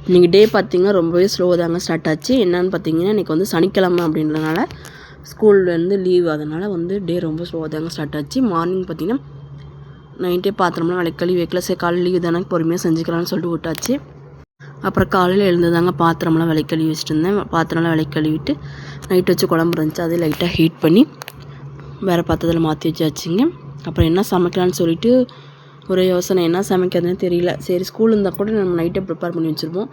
இன்றைக்கி டே பார்த்திங்கன்னா ரொம்பவே ஸ்லோ தாங்க ஸ்டார்ட் ஆச்சு. என்னென்னு பார்த்தீங்கன்னா இன்றைக்கி வந்து சனிக்கிழமை அப்படின்றதுனால ஸ்கூல்லேருந்து லீவ், அதனால் வந்து டே ரொம்ப ஸ்லோவாக தாங்க ஸ்டார்ட் ஆச்சு. மார்னிங் பார்த்திங்கன்னா நைட்டே பாத்திரம்லாம் விளக்கி கழுவி வைக்கல. சரி காலையில் லீவ் தானே பொறுமையாக செஞ்சுக்கலாம்னு சொல்லிட்டு விட்டாச்சு. அப்புறம் காலையில் எழுந்ததாங்க பாத்திரம்லாம் விளக்கி கழுவி வச்சுட்டு இருந்தேன். பாத்திரம்லாம் விளக்கி கழுவிட்டு நைட்டு வச்சு குழம்பு இருந்துச்சு, அதை லைட்டாக ஹீட் பண்ணி வேறு பாத்திரத்தில் மாற்றி வச்சாச்சுங்க. அப்புறம் என்ன சமைக்கலான்னு சொல்லிட்டு ஒரு யோசனை, என்ன சமைக்கிறதுன்னு தெரியல. சரி ஸ்கூல் இருந்தால் கூட நம்ம நைட்டே ப்ரிப்பேர் பண்ணி வச்சுருப்போம்.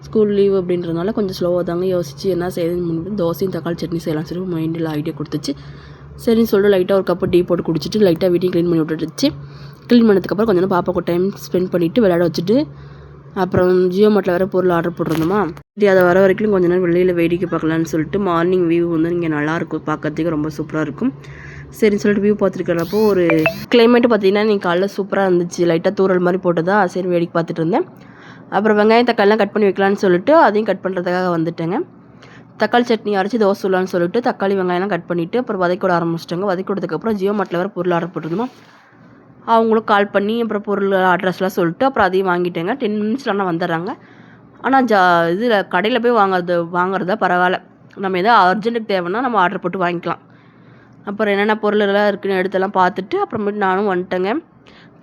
ஸ்கூல் லீவ் அப்படின்றதுனால கொஞ்சம் ஸ்லோவாக தாங்க யோசித்து என்ன செய்யுதுன்னு முன்னாடி தோசையும் தக்காளி சட்னி செய்யலாம் சொல்லி மைண்டில் ஐடியா கொடுத்துச்சு. சரின்னு சொல்லிட்டு லைட்டாக ஒரு கப்பு டீ போட்டு குடிச்சிட்டு லைட்டாக வீட்டையும் க்ளீன் பண்ணி விட்டுடுச்சு. க்ளீன் பண்ணதுக்கப்புறம் கொஞ்சம் பாப்பாவுக்கு டைம் ஸ்பெண்ட் பண்ணிவிட்டு விளையாட வச்சுட்டு அப்புறம் ஜியோ மார்ட்டில் வேறு பொருள் ஆர்டர் போட்டிருந்தோமா, அதை வர வரைக்கும் கொஞ்சம் நேரம் வெளியில் வேடிக்கை பார்க்கலான்னு சொல்லிட்டு மார்னிங் வியூ வந்து இங்கே நல்லாயிருக்கும், பார்க்கறதுக்கு ரொம்ப சூப்பராக இருக்கும். சரின்னு சொல்லிட்டு வியூ பார்த்துருக்கிறப்போ ஒரு கிளைமேட்டு பார்த்திங்கன்னா நீங்கள் காலைல சூப்பராக இருந்துச்சு. லைட்டாக தூரல் மாதிரி போட்டதா, சரி வேடிக்கை பார்த்துட்டு இருந்தேன். அப்புறம் வெங்காயம் தக்காளிலாம் கட் பண்ணி வைக்கலான்னு சொல்லிட்டு அதையும் கட் பண்ணுறதுக்காக வந்துட்டேங்க. தக்காளி சட்னி அரைச்சி தோசை சொல்லலான்னு சொல்லிட்டு தக்காளி வெங்காயம்லாம் கட் பண்ணிவிட்டு அப்புறம் வதக்கி விட ஆரம்பிச்சிட்டாங்க. வதக்கி விட்டதுக்கப்புறம் ஜியோ மார்ட்டில் வேறு பொருள் ஆர்டர் போட்டிருந்தோமா, அவங்களும் கால் பண்ணி அப்புறம் பொருள் அட்ரஸ்லாம் சொல்லிட்டு அப்புறம் அதையும் வாங்கிட்டேங்க. 10 மினிட்ஸ்லாம் வந்துடுறாங்க. ஆனால் இதில் கடையில் போய் வாங்குறதா பரவாயில்ல. நம்ம எதாவது அர்ஜென்ட்டுக்கு தேவைன்னா நம்ம ஆர்டர் போட்டு வாங்கிக்கலாம். அப்புறம் என்னென்ன பொருளெல்லாம் இருக்குன்னு எடுத்தெல்லாம் பார்த்துட்டு அப்புறமேட்டு நானும் வந்துட்டேங்க.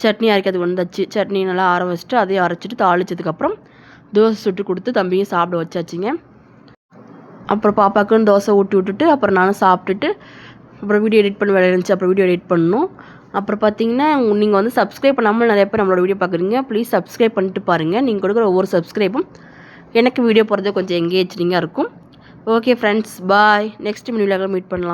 சட்னி அரைக்கிறது வந்துச்சு. சட்னி நல்லா ஆற வச்சுட்டு அதையும் அரைச்சிட்டு தாளிச்சதுக்கப்புறம் தோசை சுட்டு கொடுத்து தம்பியும் சாப்பிட வச்சாச்சுங்க. அப்புறம் பாப்பாவுக்குன்னு தோசை ஊட்டி விட்டுட்டு அப்புறம் நானும் சாப்பிட்டுட்டு அப்புறம் வீடியோ எடிட் பண்ண வேலை இருந்துச்சு. அப்புறம் வீடியோ எடிட் பண்ணணும். அப்புறம் பார்த்தீங்கன்னா நீங்கள் வந்து சப்ஸ்கிரைப் பண்ணாமல் நிறைய பேர் நம்மளோட வீடியோ பார்க்குறீங்க. ப்ளீஸ் சப்ஸ்கிரைப் பண்ணிட்டு பாருங்கள். நீங்கள் கொடுக்குற ஒவ்வொரு சப்ஸ்கிரைப்பும் எனக்கு வீடியோ போடுறது கொஞ்சம் எங்கேஜிங்காக இருக்கும். ஓகே ஃப்ரெண்ட்ஸ், பாய். நெக்ஸ்ட் வீடியோவில் மீட் பண்ணலாம்.